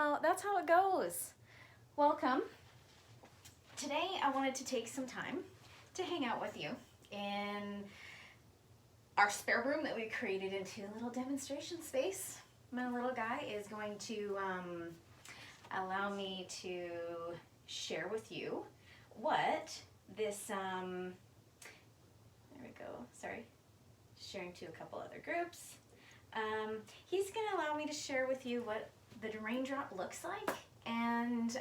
how it goes. Welcome. Today I wanted to take some time to hang out with you in our spare room that we created into a little demonstration space. My little guy is going to allow me to share with you what this, there we go, sorry, sharing to a couple other groups. He's going to allow me to share with you what the raindrop looks like and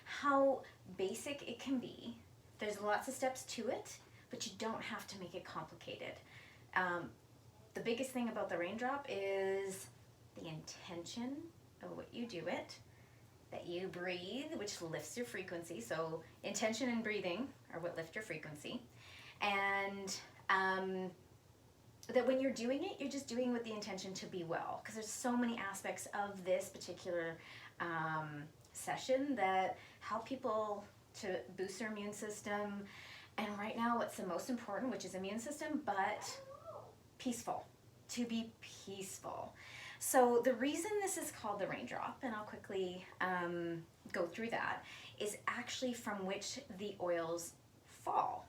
how basic it can be. There's lots of steps to it, but you don't have to make it complicated. The biggest thing about the raindrop is the intention of what you do it, that you breathe, which lifts your frequency. So intention and breathing are what lift your frequency. And that when you're doing it, you're just doing with the intention to be well, because there's so many aspects of this particular session that help people to boost their immune system. And right now, what's the most important, which is immune system, but peaceful, to be peaceful. So the reason this is called the raindrop, and I'll quickly go through that, is actually from which the oils fall.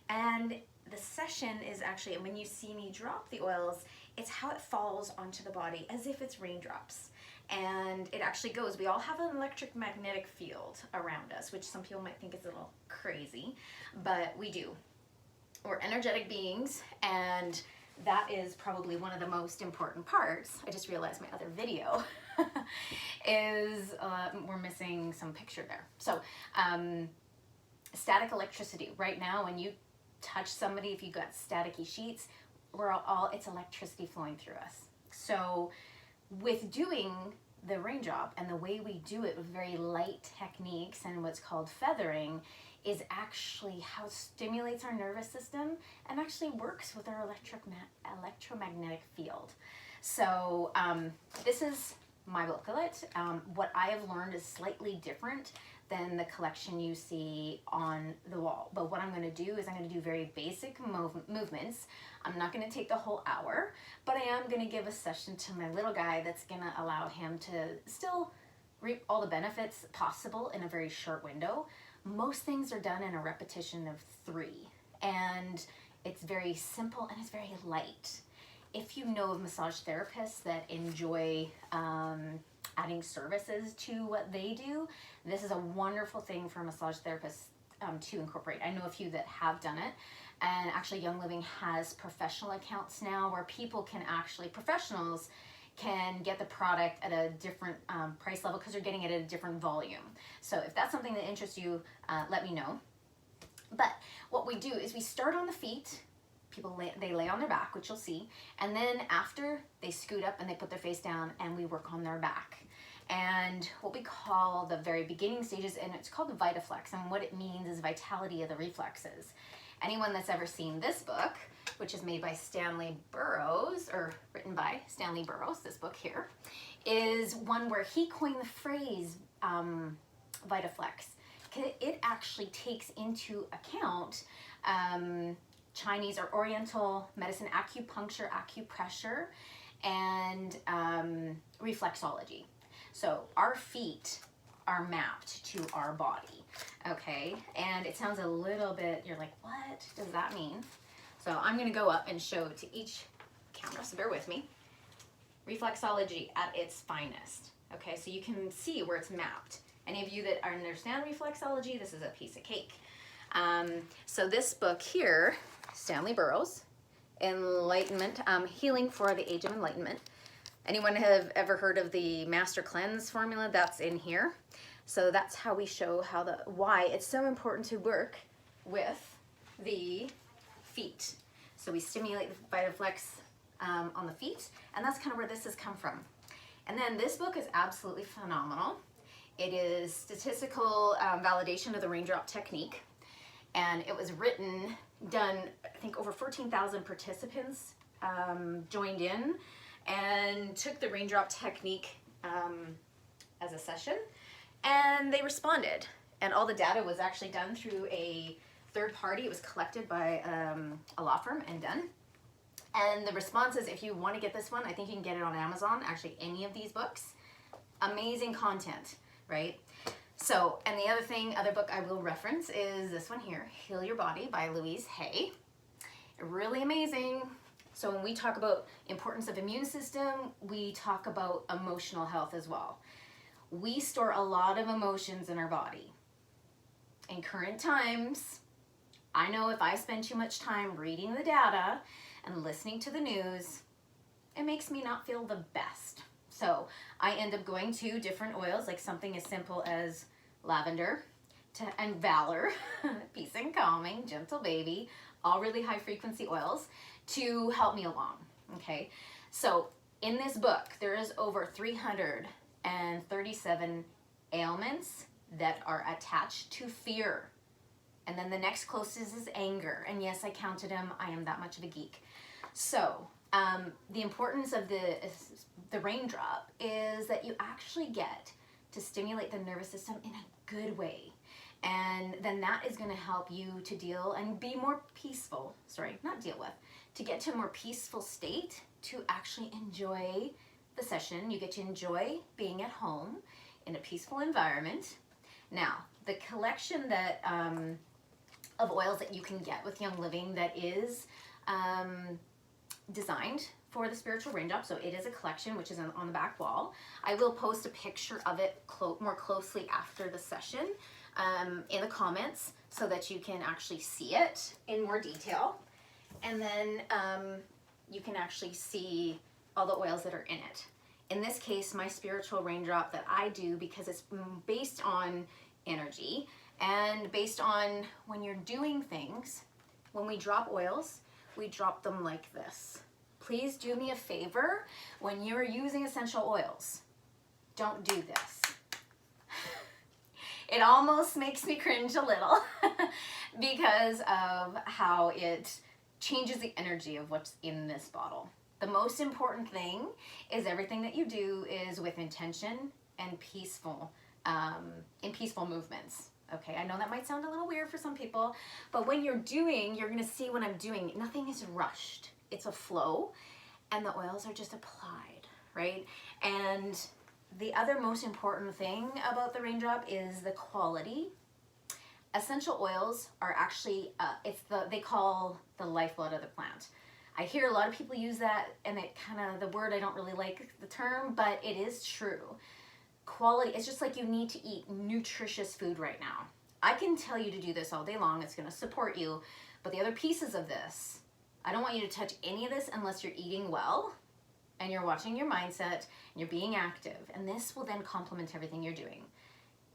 And the session is actually, when you see me drop the oils, it's how it falls onto the body as if it's raindrops. And it actually goes, we all have an electromagnetic field around us, which some people might think is a little crazy, but we do. We're energetic beings, and that is probably one of the most important parts. I just realized my other video is, we're missing some picture there. So, static electricity. Right now, when you touch somebody, if you got staticky sheets, we're all it's electricity flowing through us. So with doing the raindrop and the way we do it with very light techniques and what's called feathering is actually how it stimulates our nervous system and actually works with our electromagnetic field. So this is my booklet. What I have learned is slightly different than the collection you see on the wall. But what I'm going to do is I'm going to do very basic movements. I'm not going to take the whole hour, but I am going to give a session to my little guy that's going to allow him to still reap all the benefits possible in a very short window. Most things are done in a repetition of 3, and it's very simple and it's very light. If you know of massage therapists that enjoy adding services to what they do, this is a wonderful thing for massage therapists to incorporate. I know a few that have done it, and actually Young Living has professional accounts now where people can actually, professionals can get the product at a different price level because they're getting it at a different volume. So if that's something that interests you, let me know. But what we do is we start on the feet. People they lay on their back, which you'll see, and then after they scoot up and they put their face down and we work on their back. And what we call the very beginning stages, and it's called the VitaFlex, and what it means is vitality of the reflexes. Anyone that's ever seen this book, which is made by Stanley Burroughs, or written by Stanley Burroughs, this book here, is one where he coined the phrase VitaFlex. It actually takes into account Chinese or Oriental medicine, acupuncture, acupressure, and reflexology. So our feet are mapped to our body, okay? And it sounds a little bit, you're like, what does that mean? So I'm gonna go up and show to each camera, so bear with me. Reflexology at its finest, okay? So you can see where it's mapped. Any of you that understand reflexology, this is a piece of cake. So this book here, Stanley Burroughs, Enlightenment, Healing for the Age of Enlightenment. Anyone have ever heard of the Master Cleanse formula? That's in here. So that's how we show why it's so important to work with the feet. So we stimulate the VitaFlex on the feet, and that's kind of where this has come from. And then this book is absolutely phenomenal. It is statistical validation of the raindrop technique. And it was done, I think over 14,000 participants joined in and took the raindrop technique as a session, and they responded. And all the data was actually done through a third party. It was collected by a law firm and done. And the responses, if you want to get this one, I think you can get it on Amazon, actually any of these books. amazing content, right? So, and the other book I will reference is this one here, Heal Your Body by Louise Hay. Really amazing. So when we talk about importance of immune system, we talk about emotional health as well. We store a lot of emotions in our body. In current times, I know if I spend too much time reading the data and listening to the news, it makes me not feel the best. So I end up going to different oils, like something as simple as lavender and valor, peace and calming, gentle baby, all really high frequency oils to help me along, okay? So in this book, there is over 337 ailments that are attached to fear. And then the next closest is anger. And yes, I counted them. I am that much of a geek. So the importance of the raindrop is that you actually get to stimulate the nervous system in a good way. And then that is going to help you to deal and be more peaceful. Sorry, not deal with. To get to a more peaceful state, to actually enjoy the session. You get to enjoy being at home in a peaceful environment. Now, the collection that of oils that you can get with Young Living that is designed for the Spiritual Raindrop, so it is a collection which is on the back wall. I will post a picture of it more closely after the session in the comments so that you can actually see it in more detail. And then you can actually see all the oils that are in it. In this case, my Spiritual Raindrop that I do, because it's based on energy and based on when you're doing things, when we drop oils, we drop them like this. Please do me a favor when you're using essential oils. Don't do this. It almost makes me cringe a little because of how it changes the energy of what's in this bottle. The most important thing is everything that you do is with intention and peaceful, in peaceful movements. Okay, I know that might sound a little weird for some people, but when you're doing, you're gonna see when I'm doing, nothing is rushed. It's a flow, and the oils are just applied, right? And the other most important thing about the raindrop is the quality. Essential oils are actually, they call the lifeblood of the plant. I hear a lot of people use that, and the word, I don't really like the term, but it is true. Quality, it's just like you need to eat nutritious food right now. I can tell you to do this all day long, it's gonna support you, but the other pieces of this, I don't want you to touch any of this unless you're eating well, and you're watching your mindset, and you're being active, and this will then complement everything you're doing.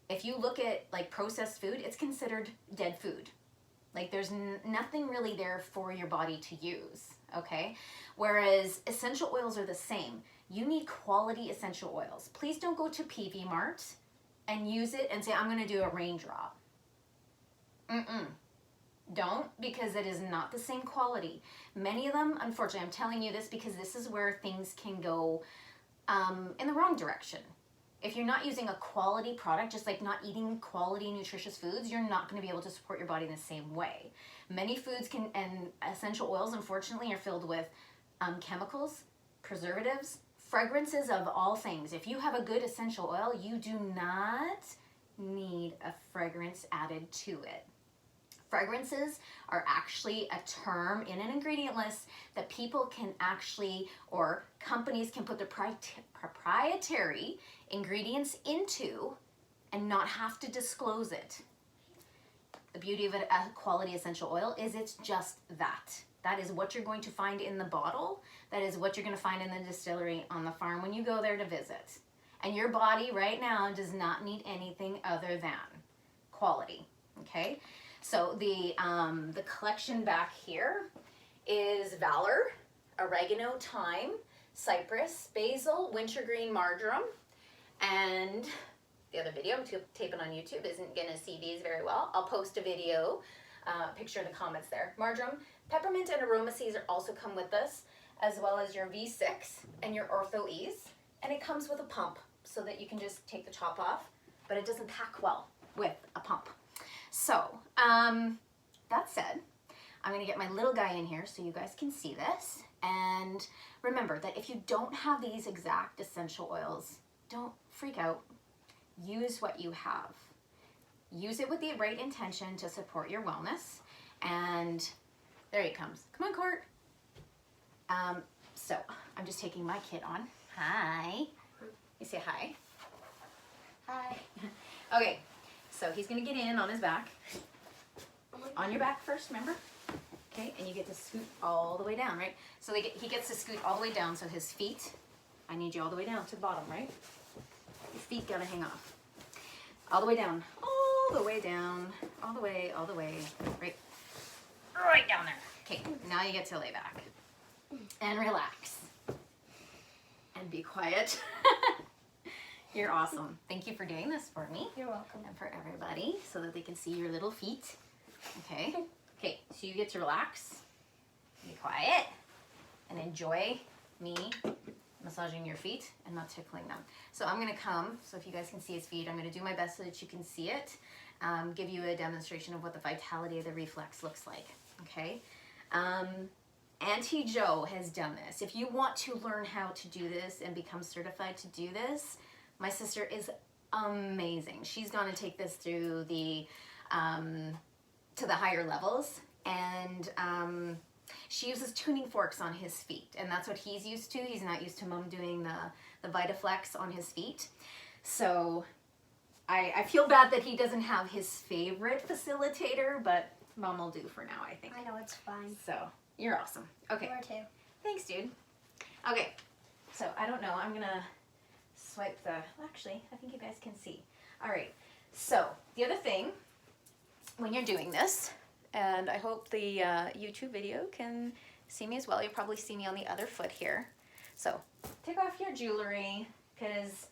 If you look at like processed food, it's considered dead food. Like there's nothing really there for your body to use, okay? Whereas essential oils are the same. You need quality essential oils. Please don't go to PV Mart and use it and say, I'm gonna do a raindrop. Don't, because it is not the same quality. Many of them, unfortunately, I'm telling you this because this is where things can go in the wrong direction. If you're not using a quality product, just like not eating quality nutritious foods, you're not going to be able to support your body in the same way. Many foods and essential oils, unfortunately, are filled with chemicals, preservatives, fragrances of all things. If you have a good essential oil, you do not need a fragrance added to it. Fragrances are actually a term in an ingredient list that people can actually, or companies can put their proprietary ingredients into and not have to disclose it. The beauty of a quality essential oil is it's just that. That is what you're going to find in the bottle. That is what you're going to find in the distillery on the farm when you go there to visit. And your body right now does not need anything other than quality, okay? So the collection back here is Valor, oregano, thyme, cypress, basil, wintergreen, marjoram, and the other video, I'm taping on YouTube, isn't gonna see these very well. I'll post a video, picture in the comments there. Marjoram, peppermint, and aroma seeds are also come with this, as well as your V6 and your Ortho Ease. And it comes with a pump so that you can just take the top off, but it doesn't pack well with a pump. So, that said, I'm gonna get my little guy in here so you guys can see this. And remember that if you don't have these exact essential oils, don't freak out. Use what you have. Use it with the right intention to support your wellness. And there he comes. Come on, Court. So I'm just taking my kid on. Hi. You say hi. Hi. Okay, so he's gonna get in on his back. On your back first, remember? Okay, and you get to scoot all the way down, right? So he gets to scoot all the way down, so his feet, I need you all the way down to the bottom, right? Your feet gotta hang off. All the way down, all the way down, all the way, right down there. Okay, now you get to lay back and relax and be quiet. You're awesome. Thank you for doing this for me. You're welcome. And for everybody, so that they can see your little feet. Okay. Okay, so you get to relax, be quiet, and enjoy me massaging your feet and not tickling them. So I'm gonna come, so if you guys can see his feet, I'm gonna do my best so that you can see it, give you a demonstration of what the vitality of the reflex looks like, okay? Auntie Joe has done this. If you want to learn how to do this and become certified to do this, my sister is amazing. She's gonna take this through the, to the higher levels, and she uses tuning forks on his feet, and that's what he's used to. He's not used to Mom doing the VitaFlex on his feet. So I feel bad that he doesn't have his favorite facilitator, but Mom will do for now, I think. I know, it's fine. So you're awesome. Okay. You are too. Thanks, dude. Okay, so I don't know. I'm gonna swipe the, actually, I think you guys can see. All right, so the other thing, when you're doing this, and I hope the YouTube video can see me as well. You'll probably see me on the other foot here. So take off your jewelry, because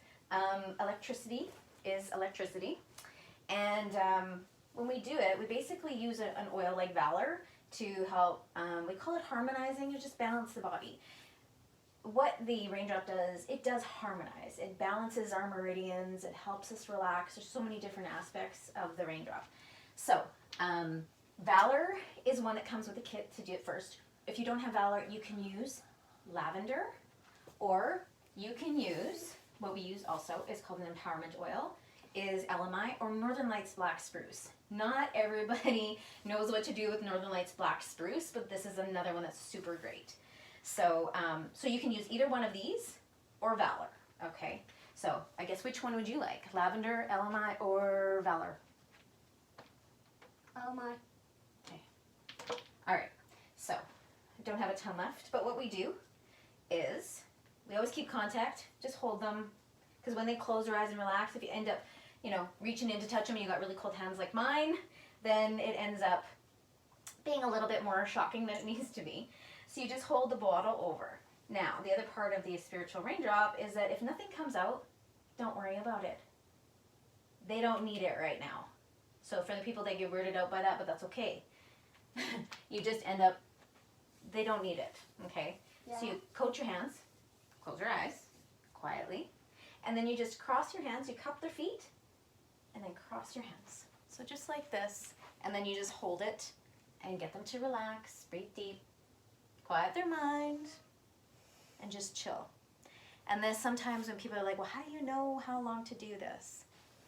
electricity is electricity. And when we do it, we basically use an oil like Valor to help, we call it harmonizing, or just balance the body. What the raindrop does, it does harmonize. It balances our meridians, it helps us relax. There's so many different aspects of the raindrop. So, Valor is one that comes with a kit to do it first. If you don't have Valor, you can use lavender, or you can use, what we use also is called an empowerment oil, is LMI or Northern Lights Black Spruce. Not everybody knows what to do with Northern Lights Black Spruce, but this is another one that's super great. So, so you can use either one of these or Valor, okay? So I guess which one would you like? Lavender, LMI, or Valor? LMI. Okay. All right, so I don't have a ton left, but what we do is we always keep contact, just hold them, because when they close their eyes and relax, if you end up, you know, reaching in to touch them and you got really cold hands like mine, then it ends up being a little bit more shocking than it needs to be. So you just hold the bottle over. Now, the other part of the spiritual raindrop is that if nothing comes out, don't worry about it. They don't need it right now. So for the people that get weirded out by that, but that's okay. You just end up, they don't need it, okay? Yeah. So you coat your hands, close your eyes, quietly, and then you just cross your hands, you cup their feet, and then cross your hands. So just like this, and then you just hold it and get them to relax, breathe deep, quiet their mind, and just chill. And then sometimes when people are like, well, how do you know how long to do this?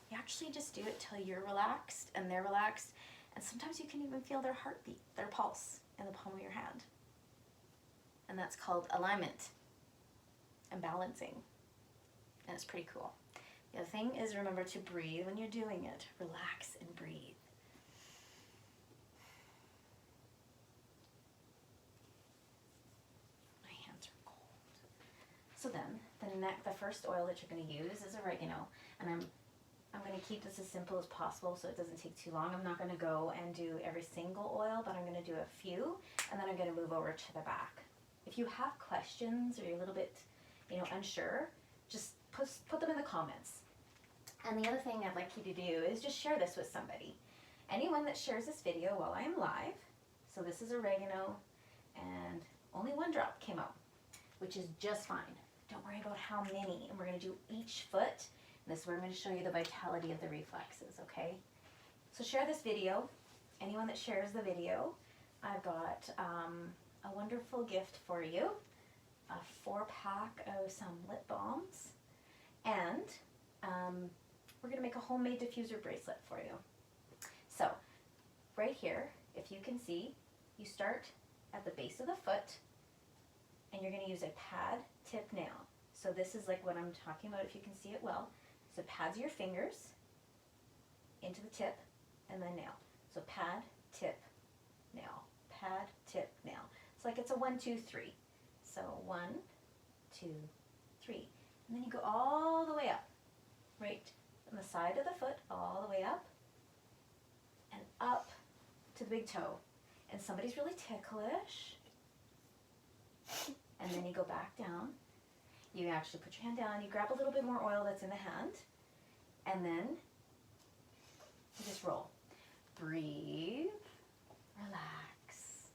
You actually just do it till you're relaxed and they're relaxed. And sometimes you can even feel their heartbeat, their pulse in the palm of your hand. And that's called alignment and balancing. And it's pretty cool. The other thing is, remember to breathe when you're doing it. Relax and breathe. My hands are cold. So then, the first oil that you're going to use is oregano. And I'm going to keep this as simple as possible so it doesn't take too long. I'm not going to go and do every single oil, but I'm going to do a few, and then I'm going to move over to the back. If you have questions or you're a little bit, unsure, just put them in the comments. And the other thing I'd like you to do is just share this with somebody. Anyone that shares this video while I am live, so this is oregano, and only one drop came out, which is just fine. Don't worry about how many, and we're going to do each foot. And this is where I'm going to show you the vitality of the reflexes, okay? So share this video. Anyone that shares the video, I've got a wonderful gift for you. A 4-pack of some lip balms. And we're going to make a homemade diffuser bracelet for you. So right here, if you can see, you start at the base of the foot, and you're going to use a pad tip nail. So this is like what I'm talking about, if you can see it well. So pads your fingers into the tip and then nail. So pad, tip, nail, pad, tip, nail. It's like it's a 1, 2, 3. So 1, 2, 3. And then you go all the way up, right on the side of the foot, all the way up, and up to the big toe. And somebody's really ticklish. And then you go back down. You actually put your hand down, you grab a little bit more oil that's in the hand, and then you just roll. Breathe, relax.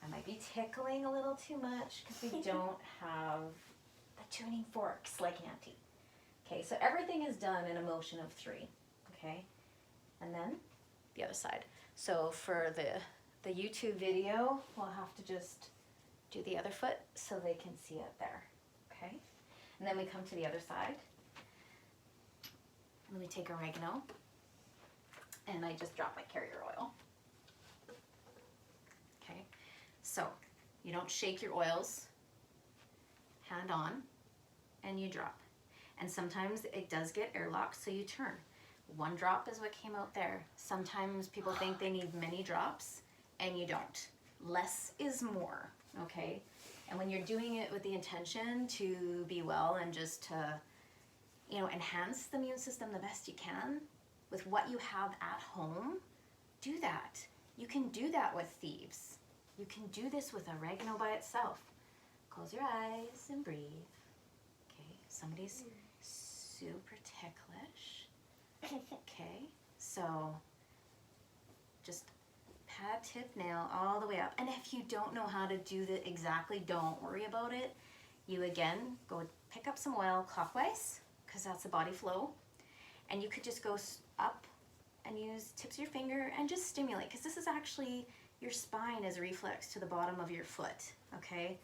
I might be tickling a little too much because we don't have the tuning forks like Auntie. Okay, so everything is done in a motion of 3, okay? And then the other side. So for the YouTube video, we'll have to just do the other foot so they can see it there, okay? And then we come to the other side. And then we take oregano, and I just drop my carrier oil. Okay, so you don't shake your oils, hand on, and you drop. And sometimes it does get airlocked, so you turn. 1 drop is what came out there. Sometimes people think they need many drops, and you don't. Less is more, okay? And when you're doing it with the intention to be well and just to, you know, enhance the immune system the best you can with what you have at home, do that. You can do that with thieves. You can do this with oregano by itself. Close your eyes and breathe. Okay, somebody's super ticklish. Okay, so just pad, tip, nail all the way up. And if you don't know how to do that exactly, don't worry about it. You again go pick up some oil clockwise, because that's the body flow, and you could just go up and use tips of your finger and just stimulate, because this is actually, your spine is a reflex to the bottom of your foot, okay?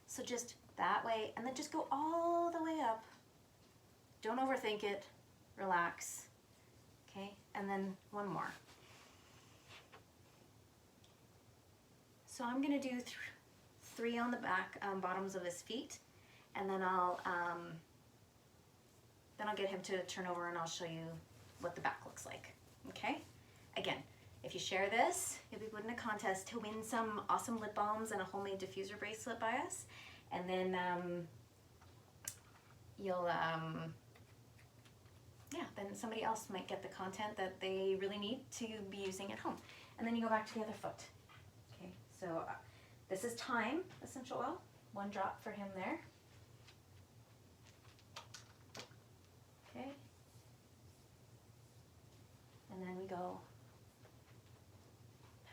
So just that way, and then just go all the way up. Don't overthink it, relax, okay? And then 1 more. So I'm gonna do 3 on the back, bottoms of his feet, and then I'll get him to turn over and I'll show you what the back looks like, okay? Again, if you share this, you'll be put in a contest to win some awesome lip balms and a homemade diffuser bracelet by us, and then then somebody else might get the content that they really need to be using at home. And then you go back to the other foot. Okay, so this is thyme essential oil, 1 drop for him there. Okay, and then we go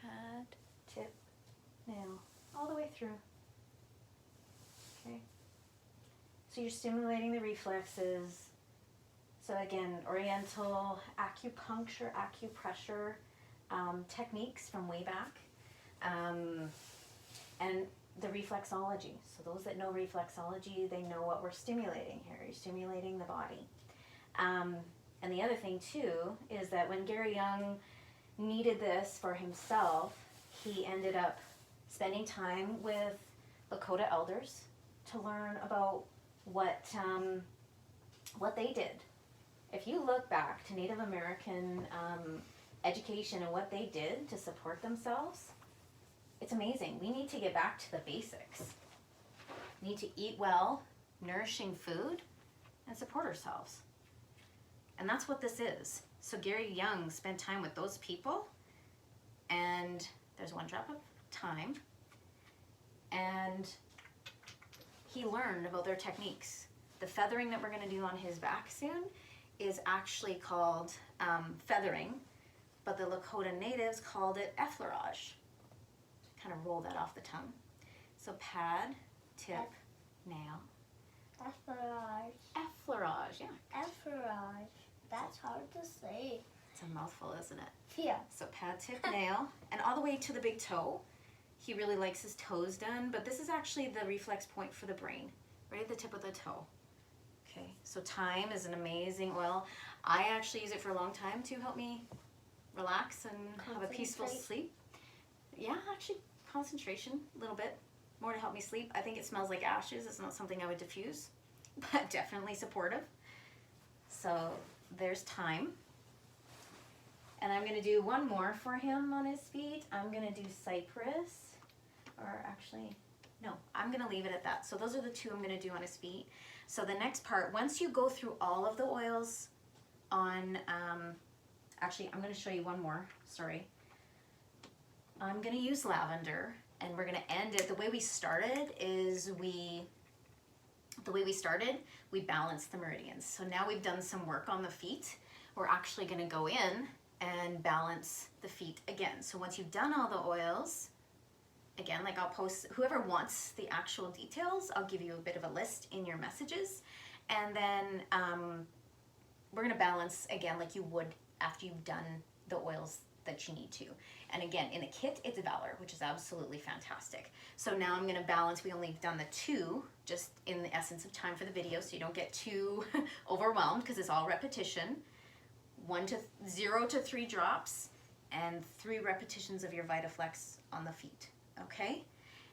pad, tip, nail, all the way through. Okay, so you're stimulating the reflexes. So again, Oriental acupuncture, acupressure techniques from way back, and the reflexology. So those that know reflexology, they know what we're stimulating here. You're stimulating the body. And the other thing too is that when Gary Young needed this for himself, he ended up spending time with Lakota elders to learn about what they did. If you look back to Native American education and what they did to support themselves, it's amazing. We need to get back to the basics. We need to eat well, nourishing food, and support ourselves. And that's what this is. So Gary Young spent time with those people, and there's 1 drop of thyme, and he learned about their techniques. The feathering that we're going to do on his back soon is actually called feathering, but the Lakota natives called it effleurage. Kind of roll that off the tongue. So pad, tip, nail. Effleurage. Effleurage, yeah. Effleurage. That's hard to say. It's a mouthful, isn't it? Yeah. So pad, tip, nail, and all the way to the big toe. He really likes his toes done, but this is actually the reflex point for the brain, right at the tip of the toe. Okay, so thyme is an amazing oil. I actually use it for a long time to help me relax and have a peaceful Concentrate. sleep. Yeah, actually concentration a little bit more to help me sleep. I think it smells like ashes. It's not something I would diffuse, but definitely supportive. So there's thyme. And I'm going to do one more for him on his feet. I'm going to do cypress, or actually, no, I'm going to leave it at that. So those are the two I'm going to do on his feet. So the next part, once you go through all of the oils on, actually, I'm going to show you one more, sorry. I'm going to use lavender, and we're going to end it. The way we started is we balanced the meridians. So now we've done some work on the feet. We're actually going to go in and balance the feet again. So once you've done all the oils, again, like I'll post, whoever wants the actual details, I'll give you a bit of a list in your messages. And then we're gonna balance again like you would after you've done the oils that you need to. And again, in the kit, it's Valor, which is absolutely fantastic. So now I'm gonna balance, we only done the 2, just in the essence of time for the video, so you don't get too overwhelmed, because it's all repetition. 0 to 3 drops and 3 repetitions of your VitaFlex on the feet, okay?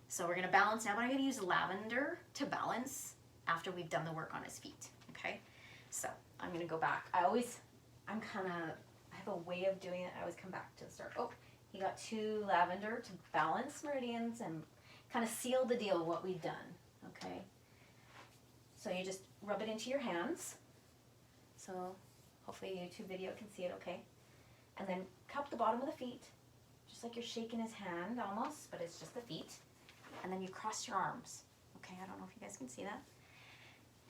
So we're gonna balance now, but I'm gonna use lavender to balance after we've done the work on his feet, okay? So I'm gonna go back. I have a way of doing it. I always come back to the start. Oh, he got 2 lavender to balance meridians and kind of seal the deal what we've done, okay? So you just rub it into your hands. So hopefully YouTube video can see it okay. And then cup the bottom of the feet, just like you're shaking his hand almost, but it's just the feet. And then you cross your arms. Okay, I don't know if you guys can see that.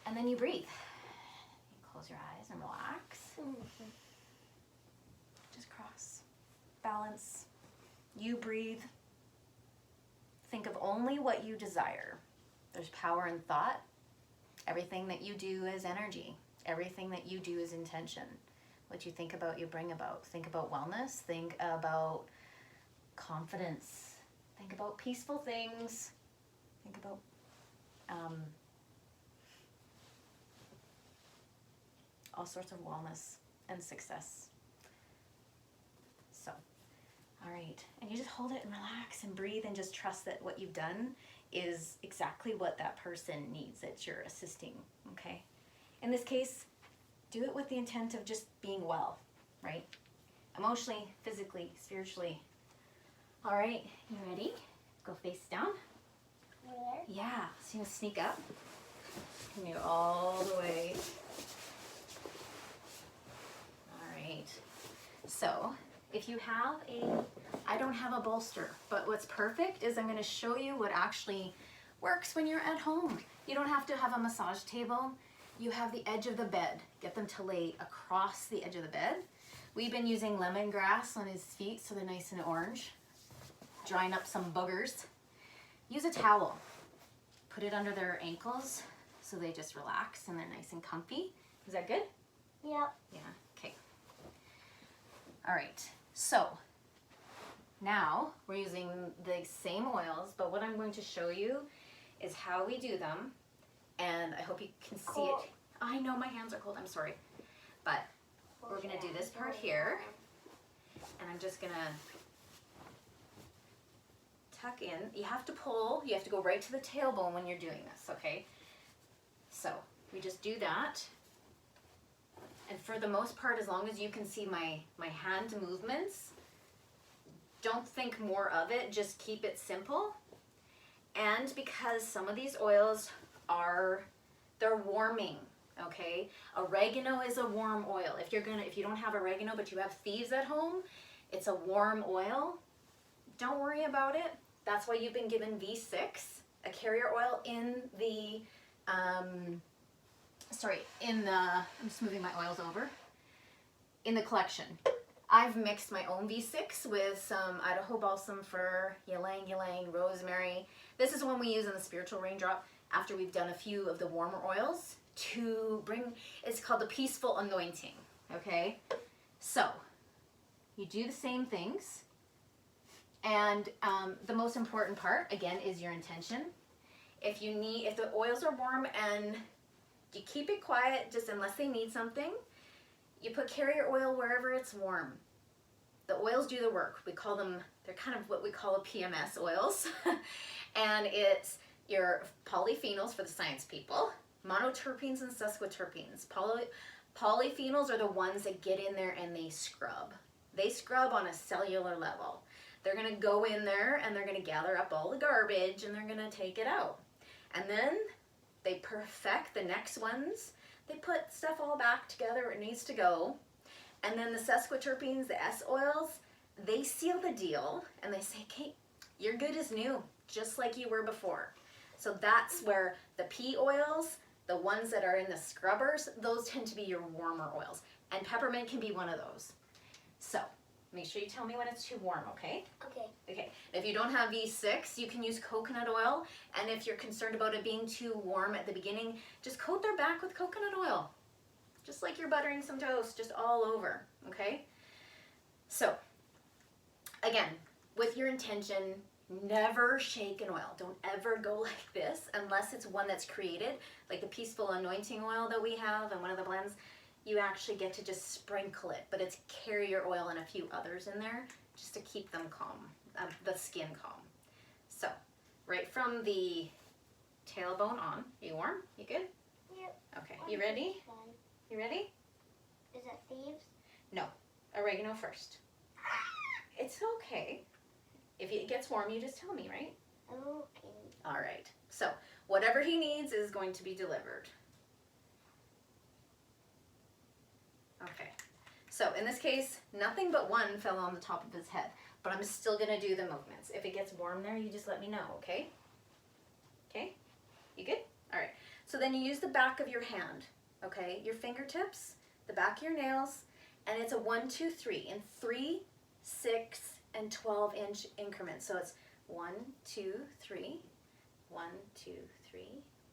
And then you breathe. You close your eyes and relax. Just cross. Balance. You breathe. Think of only what you desire. There's power in thought. Everything that you do is energy. Everything that you do is intention. What you think about, you bring about. Think about wellness. Think about confidence. Think about peaceful things. Think about all sorts of wellness and success. So, all right. And you just hold it and relax and breathe and just trust that what you've done is exactly what that person needs, that you're assisting, okay? In this case, do it with the intent of just being well, right? Emotionally, physically, spiritually. All right, you ready? Go face down. Where? Yeah, so you sneak up. And you go all the way. All right. So, if you have I don't have a bolster, but what's perfect is I'm gonna show you what actually works when you're at home. You don't have to have a massage table. You have the edge of the bed. Get them to lay across the edge of the bed. We've been using lemongrass on his feet so they're nice and orange. Drying up some boogers. Use a towel. Put it under their ankles so they just relax and they're nice and comfy. Is that good? Yep. Yeah, okay. All right, so now we're using the same oils, but what I'm going to show you is how we do them. And I hope you can see Cold. it. I know my hands are cold, I'm sorry. But we're gonna do this part here. And I'm just gonna tuck in. You have to pull, you have to go right to the tailbone when you're doing this, okay? So we just do that. And for the most part, as long as you can see my hand movements, don't think more of it, just keep it simple. And because some of these oils they're warming, okay? Oregano is a warm oil. If you don't have oregano but you have thieves at home, it's a warm oil. Don't worry about it. That's why you've been given V6, a carrier oil in the, I'm just moving my oils over, in the collection. I've mixed my own V6 with some Idaho balsam fir, ylang ylang, rosemary. This is one we use in the Spiritual Raindrop after we've done a few of the warmer oils to bring, it's called the Peaceful Anointing, okay? So, you do the same things, and the most important part, again, is your intention. If the oils are warm and you keep it quiet, just unless they need something, you put carrier oil wherever it's warm. The oils do the work. We call them, they're kind of what we call a PMS oils. And it's your polyphenols for the science people, monoterpenes and sesquiterpenes. Polyphenols are the ones that get in there and they scrub. They scrub on a cellular level. They're gonna go in there and they're gonna gather up all the garbage and they're gonna take it out. And then they perfect the next ones. They put stuff all back together where it needs to go. And then the sesquiterpenes, the S oils, they seal the deal and they say, okay, you're good as new, just like you were before. So that's where the P oils, the ones that are in the scrubbers, those tend to be your warmer oils. And peppermint can be one of those. So make sure you tell me when it's too warm, okay? Okay. Okay, if you don't have V6, you can use coconut oil. And if you're concerned about it being too warm at the beginning, just coat their back with coconut oil. Just like you're buttering some toast, just all over, okay? So, again, with your intention, never shake an oil. Don't ever go like this unless it's one that's created, like the Peaceful Anointing oil that we have and one of the blends. You actually get to just sprinkle it, but it's carrier oil and a few others in there just to keep them calm, the skin calm. So, right from the tailbone on, you warm? You good? Yep. Okay, you ready? You ready? Is that thieves? No, oregano first. It's okay. If it gets warm, you just tell me, right? Okay. All right. So whatever he needs is going to be delivered. Okay. So in this case, nothing but one fell on the top of his head, but I'm still going to do the movements. If it gets warm there, you just let me know, okay? Okay? You good? All right. So then you use the back of your hand. Okay, your fingertips, the back of your nails, and it's a 1, 2, 3 in 3, 6, and 12-inch increments. So it's 1, 2, 3, 1, 2, 3,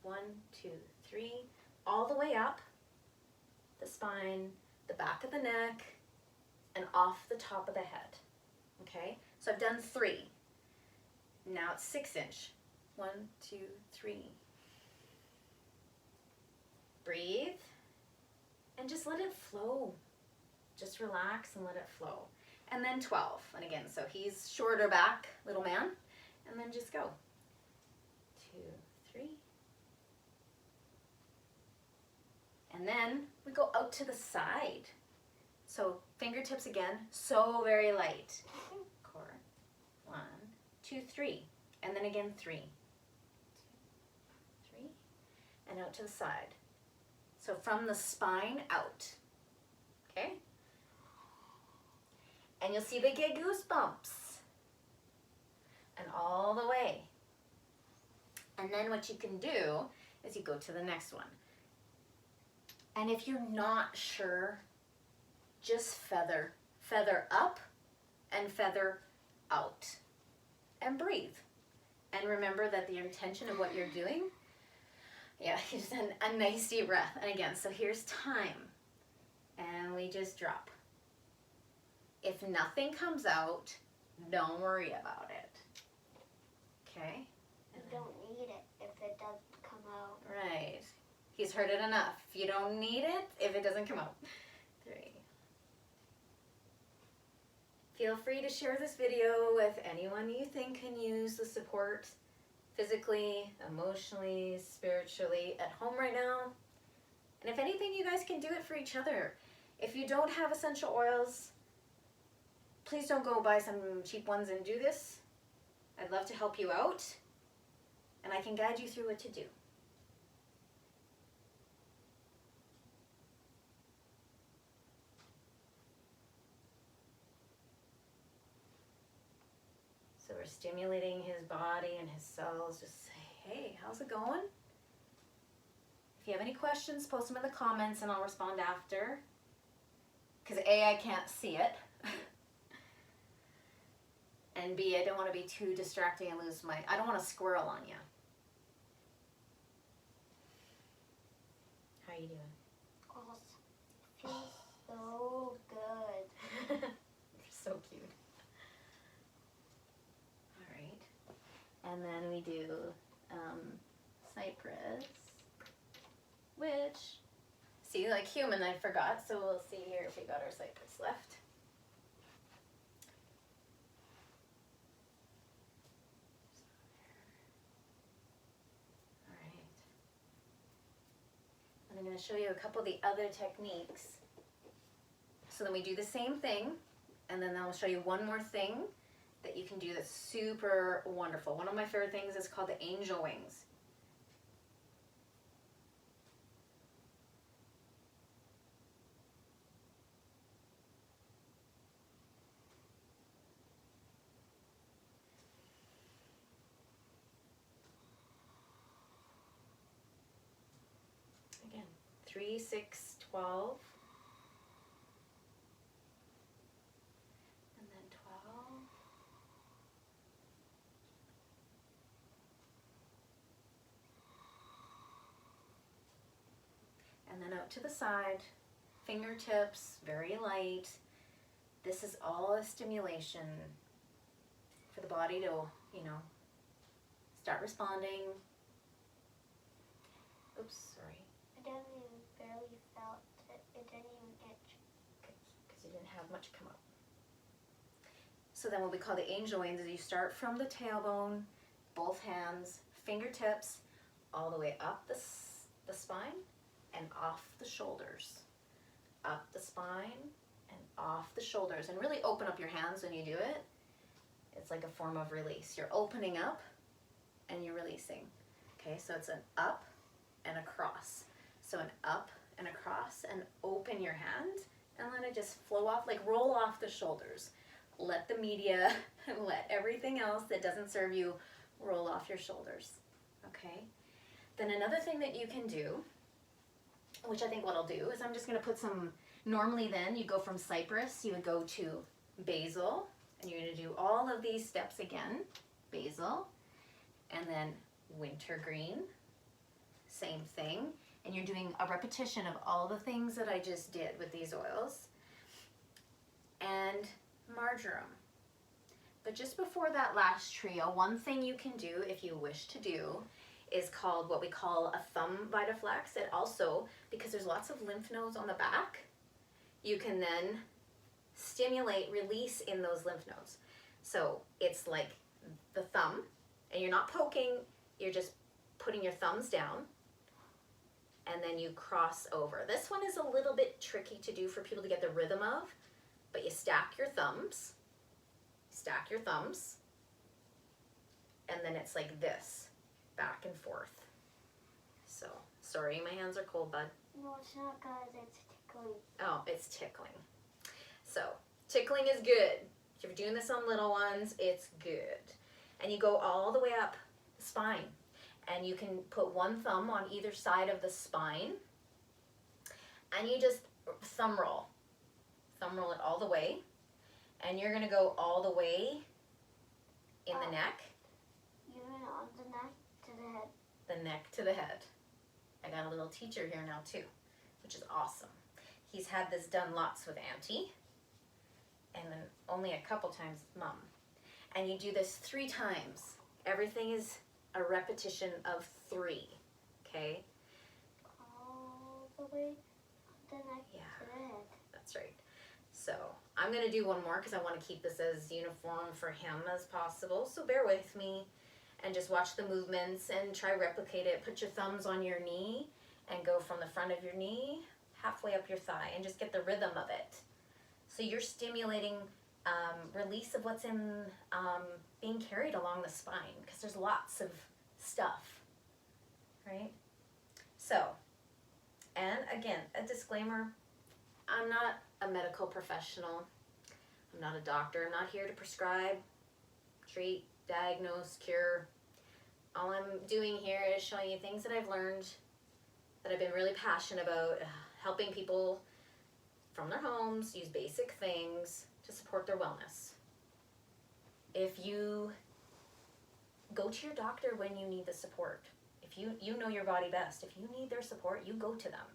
1, 2, 3, all the way up the spine, the back of the neck, and off the top of the head. Okay, so I've done 3. Now it's 6-inch. 1, 2, 3. Breathe and just let it flow. Just relax and let it flow. And then 12. And again, so he's shorter back, little man. And then just go. 2, 3. And then we go out to the side. So fingertips again, so very light. Core. 1, 2, 3. And then again 3. 2, 3. And out to the side. So from the spine out, okay? And you'll see they get goosebumps. And all the way. And then what you can do is you go to the next one. And if you're not sure, just feather. Feather up and feather out. And breathe. And remember that the intention of what you're doing, yeah, just a nice deep breath. And again, so here's time. And we just drop. If nothing comes out, don't worry about it. Okay? You don't need it if it doesn't come out. Right. He's heard it enough. You don't need it if it doesn't come out. 3. Feel free to share this video with anyone you think can use the support physically, emotionally, spiritually at home right now. And if anything, you guys can do it for each other. If you don't have essential oils, please don't go buy some cheap ones and do this. I'd love to help you out, and I can guide you through what to do. So we're stimulating his body and his cells. Just say, hey, how's it going? If you have any questions, post them in the comments and I'll respond after. Because A, I can't see it. And B, I don't want to be too distracting and lose I don't want to squirrel on you. How are you doing? Awesome. Feels so good. You're so cute. All right. And then we do cypress, which, see, like human, I forgot. So we'll see here if we got our cypress left. All right. And I'm going to show you a couple of the other techniques. So then we do the same thing, and then I'll show you one more thing that you can do that's super wonderful. One of my favorite things is called the angel wings. Again, 3, 6, 12. And then 12. And then out to the side, fingertips, very light. This is all a stimulation for the body to, you know, start responding. Oops, sorry. I didn't even barely felt it. It didn't even itch. Because you didn't have much come up. So then what we call the angel wings is you start from the tailbone, both hands, fingertips, all the way up the spine and off the shoulders. Up the spine and off the shoulders. And really open up your hands when you do it. It's like a form of release. You're opening up and you're releasing. Okay, so it's an up and a cross. So an up and a cross, and open your hand and let it just flow off, like roll off the shoulders. Let the media, let everything else that doesn't serve you roll off your shoulders. Okay? Then another thing that you can do, which I think what I'll do is I'm just going to put some, normally then you go from cypress, you would go to basil, and you're going to do all of these steps again. Basil, and then wintergreen, same thing. And you're doing a repetition of all the things that I just did with these oils. And marjoram. But just before that last trio, one thing you can do if you wish to do is called what we call a thumb vitaflex. It also, because there's lots of lymph nodes on the back, you can then stimulate release in those lymph nodes. So it's like the thumb, and you're not poking, you're just putting your thumbs down, and then you cross over. This one is a little bit tricky to do for people to get the rhythm of, but you stack your thumbs, and then it's like this, back and forth. So, sorry, my hands are cold, bud. No, it's not because it's tickling. Oh, it's tickling. So, tickling is good. If you're doing this on little ones, it's good. And you go all the way up the spine. And you can put one thumb on either side of the spine. And you just thumb roll. Thumb roll it all the way. And you're going to go all the way in the neck. You mean on the neck to the head? The neck to the head. I got a little teacher here now too, which is awesome. He's had this done lots with Auntie. And then only a couple times with Mom. And you do this 3 times. Everything is a repetition of 3, okay? All the way on the neck to the head. That's right. So I'm going to do one more because I want to keep this as uniform for him as possible. So bear with me and just watch the movements and try replicate it. Put your thumbs on your knee and go from the front of your knee halfway up your thigh and just get the rhythm of it. So you're stimulating release of what's in being carried along the spine, because there's lots of stuff, right? So, and again, a disclaimer, I'm not a medical professional. I'm not a doctor. I'm not here to prescribe, treat, diagnose, cure. All I'm doing here is showing you things that I've learned, that I've been really passionate about, helping people from their homes use basic things to support their wellness. If you go to your doctor when you need the support, if you know your body best, if you need their support, you go to them.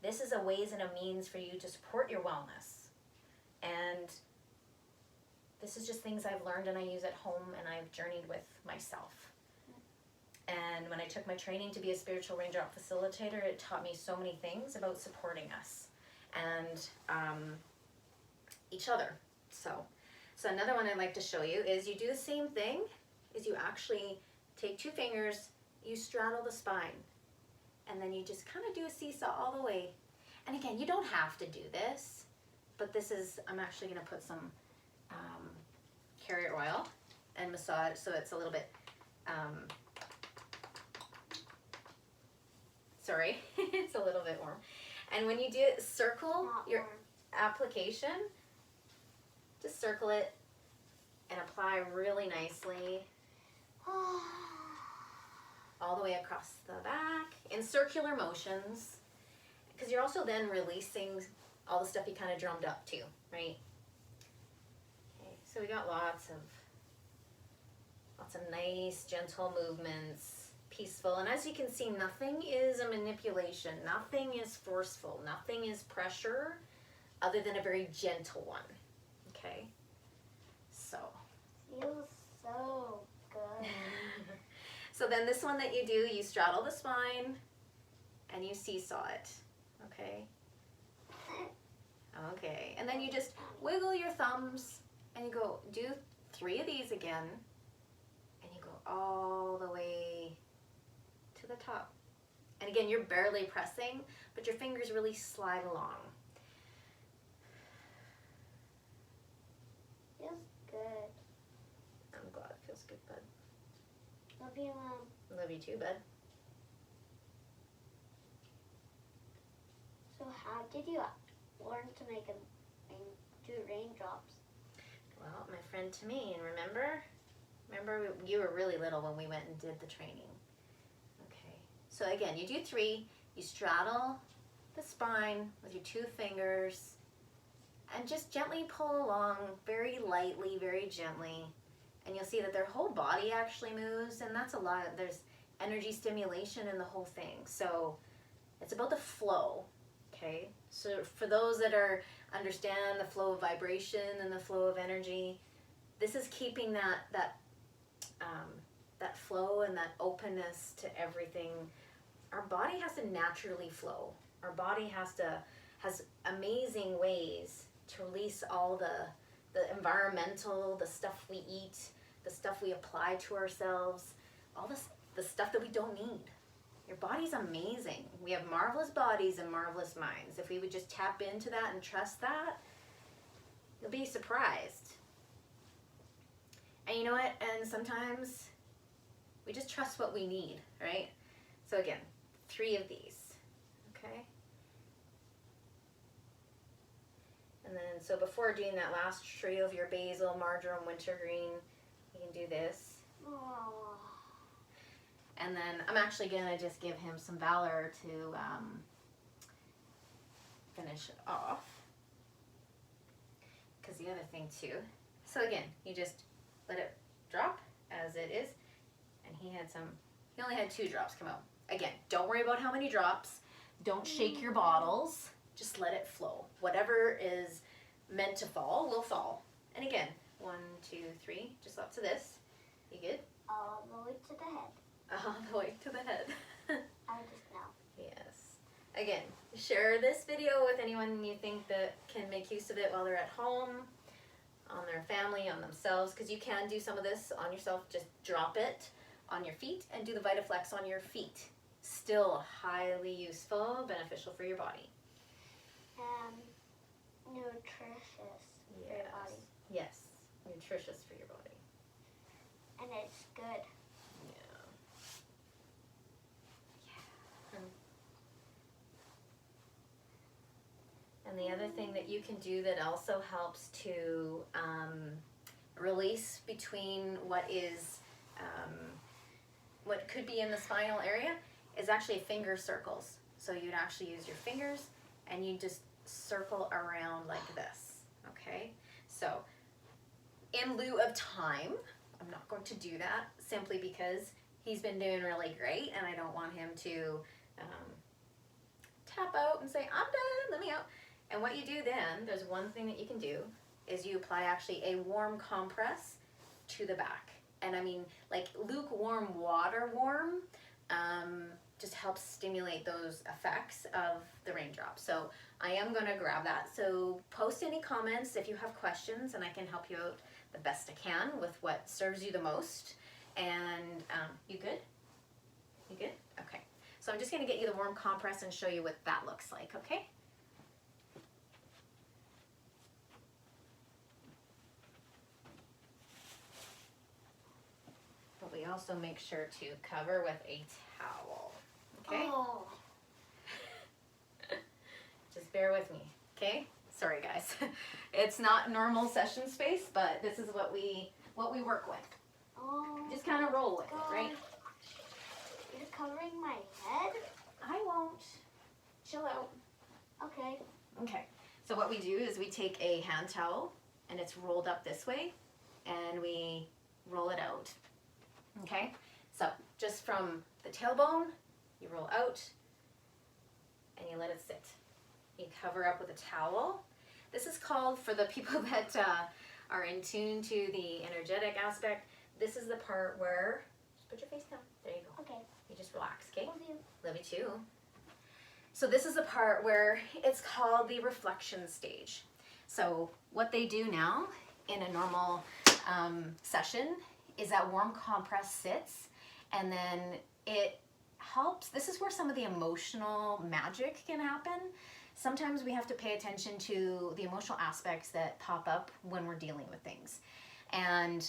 This is a ways and a means for you to support your wellness. And this is just things I've learned and I use at home and I've journeyed with myself. And when I took my training to be a spiritual raindrop facilitator, it taught me so many things about supporting us and each other. So another one I'd like to show you is you do the same thing, is you actually take 2 fingers, you straddle the spine, and then you just kind of do a seesaw all the way. And again, you don't have to do this, but this is, I'm actually going to put some carrot oil and massage so it's a little bit, sorry, it's a little bit warm. And when you do it, circle your application, just circle it and apply really nicely all the way across the back in circular motions, because you're also then releasing all the stuff you kind of drummed up too, right? Okay, so we got lots of nice gentle movements, peaceful, and as you can see, nothing is a manipulation, nothing is forceful, nothing is pressure, other than a very gentle one. Okay, so feels so good. so then this one that you do, you straddle the spine and you seesaw it. Okay, and then you just wiggle your thumbs and you go do 3 of these again, and you go all the way to the top. And again, you're barely pressing, but your fingers really slide along. Feels good. I'm glad it feels good, bud. Love you, Mom. Love you too, bud. So how did you learn to make do raindrops? Well, my friend Tameen, remember you were really little when we went and did the training. Okay, so again, you do 3, you straddle the spine with your 2 fingers and just gently pull along, very lightly, very gently, and you'll see that their whole body actually moves, and that's a lot. There's energy stimulation in the whole thing, so it's about the flow. Okay, so for those that understand the flow of vibration and the flow of energy, this is keeping that flow and that openness to everything. Our body has to naturally flow. Our body has amazing ways to release all the environmental, the stuff we eat, the stuff we apply to ourselves, all the stuff that we don't need. Your body's amazing. We have marvelous bodies and marvelous minds. If we would just tap into that and trust that, you'll be surprised. And you know what? And sometimes we just trust what we need, right? So again, 3 of these, okay? And then, so before doing that last trio of your basil, marjoram, wintergreen, you can do this. Aww. And then I'm actually going to just give him some Valor to finish off. Because the other thing too. So again, you just let it drop as it is. And he only had 2 drops come out. Again, don't worry about how many drops. Don't shake your bottles. Just let it flow. Whatever is meant to fall will fall. And again, 1, 2, 3, just up to this. You good? All the way to the head. All the way to the head. I just know. Yes. Again, share this video with anyone you think that can make use of it while they're at home, on their family, on themselves, because you can do some of this on yourself. Just drop it on your feet and do the VitaFlex on your feet. Still highly useful, beneficial for your body. Nutritious for your body. Yes, nutritious for your body. And it's good. And the other thing that you can do that also helps to release between what could be in the spinal area is actually finger circles. So you'd actually use your fingers and you just circle around like this, okay? So in lieu of time, I'm not going to do that simply because he's been doing really great and I don't want him to tap out and say, I'm done, let me out. And what you do then, there's one thing that you can do, is you apply actually a warm compress to the back. And I mean, like lukewarm water warm just helps stimulate those effects of the raindrop. So I am going to grab that. So post any comments if you have questions, and I can help you out the best I can with what serves you the most. And you good? You good? Okay. So I'm just going to get you the warm compress and show you what that looks like, okay? But we also make sure to cover with a towel, okay? Oh. Just bear with me, okay? Sorry guys. It's not normal session space, but this is what we work with. Oh. Just kind of roll with it, right? You're covering my head? I won't. Chill out. Okay. Okay. So what we do is we take a hand towel, and it's rolled up this way, and we roll it out. Okay? So just from the tailbone, you roll out, and you let it sit. You cover up with a towel. This is called, for the people that are in tune to the energetic aspect, this is the part where, just put your face down. There you go. Okay. You just relax, okay? Love you. Love you too. So this is the part where it's called the reflection stage. So what they do now in a normal session is that warm compress sits, and then it helps. This is where some of the emotional magic can happen. Sometimes we have to pay attention to the emotional aspects that pop up when we're dealing with things. And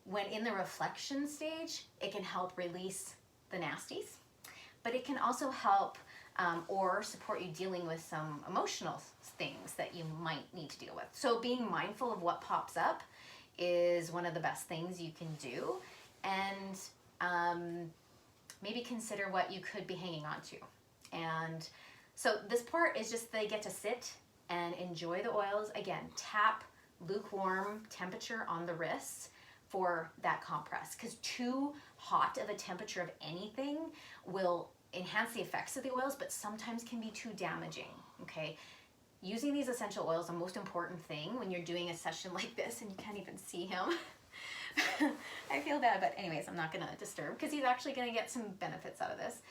when in the reflection stage, it can help release the nasties, but it can also help or support you dealing with some emotional things that you might need to deal with. So being mindful of what pops up is one of the best things you can do, and maybe consider what you could be hanging on to. And so this part is just they get to sit and enjoy the oils. Again, tap lukewarm temperature on the wrists for that compress, because too hot of a temperature of anything will enhance the effects of the oils, but sometimes can be too damaging, okay? Using these essential oils, the most important thing when you're doing a session like this, and you can't even see him. I feel bad, but anyways, I'm not gonna disturb, because he's actually gonna get some benefits out of this.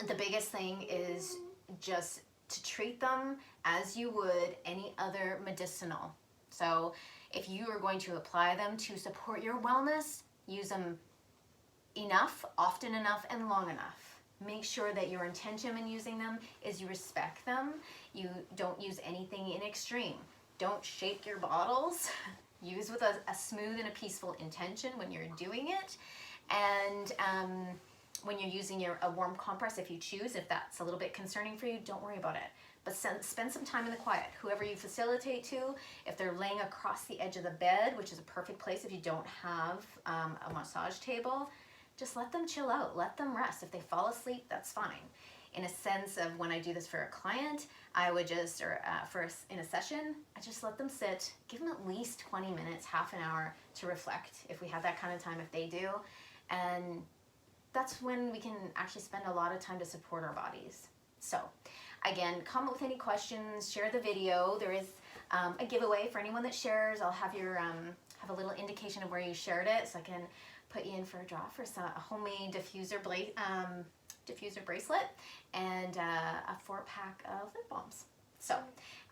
The biggest thing is just to treat them as you would any other medicinal. So if you are going to apply them to support your wellness, use them enough, often enough, and long enough. Make sure that your intention in using them is you respect them. You don't use anything in extreme. Don't shake your bottles. Use with a smooth and a peaceful intention when you're doing it. And when you're using a warm compress, if you choose, if that's a little bit concerning for you, don't worry about it. But spend some time in the quiet. Whoever you facilitate to, if they're laying across the edge of the bed, which is a perfect place if you don't have a massage table, just let them chill out, let them rest. If they fall asleep, that's fine. In a sense of when I do this for a client, I would just, in a session, I just let them sit, give them at least 20 minutes, half an hour to reflect, if we have that kind of time, if they do. And that's when we can actually spend a lot of time to support our bodies. So again, comment with any questions, share the video. There is a giveaway for anyone that shares. I'll have your have a little indication of where you shared it, so I can put you in for a draw for a homemade diffuser bracelet and a 4-pack of lip balms. So,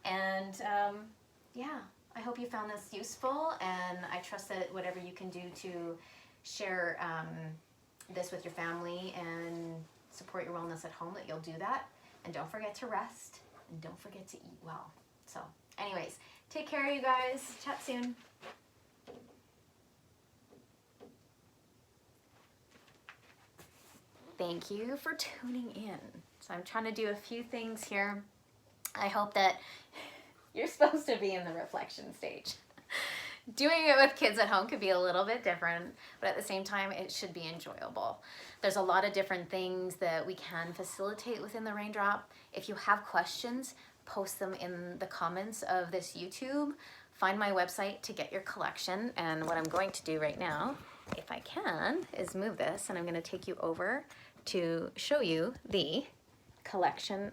and yeah, I hope you found this useful, and I trust that whatever you can do to share this with your family and support your wellness at home, that you'll do that. And don't forget to rest, and don't forget to eat well. So anyways, take care, you guys. Chat soon. Thank you for tuning in. So I'm trying to do a few things here. I hope that you're supposed to be in the reflection stage. Doing it with kids at home could be a little bit different, but at the same time, it should be enjoyable. There's a lot of different things that we can facilitate within the Raindrop. If you have questions, post them in the comments of this YouTube. Find my website to get your collection. And what I'm going to do right now, if I can, is move this, and I'm going to take you over to show you the collection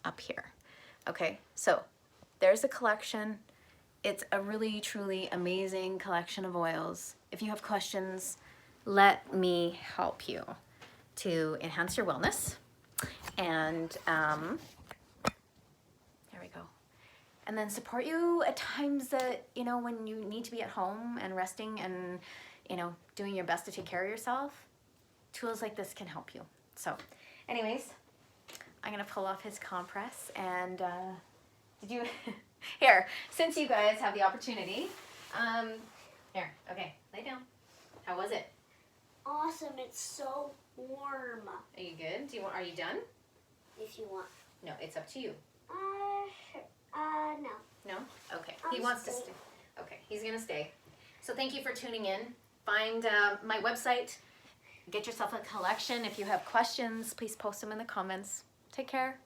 up here. Okay, so there's a collection. it's a really, truly amazing collection of oils. If you have questions, let me help you to enhance your wellness. And there we go. And then support you at times that, you know, when you need to be at home and resting and, you know, doing your best to take care of yourself. Tools like this can help you. So anyways, I'm gonna pull off his compress and did you, here, since you guys have the opportunity, here, okay, lay down. How was it? Awesome, it's so warm. Are you good? Are you done? If you want. No, it's up to you. Sure. No. No? Okay. He wants to stay. Okay, he's gonna stay. So thank you for tuning in. Find my website. Get yourself a collection. If you have questions, please post them in the comments. Take care.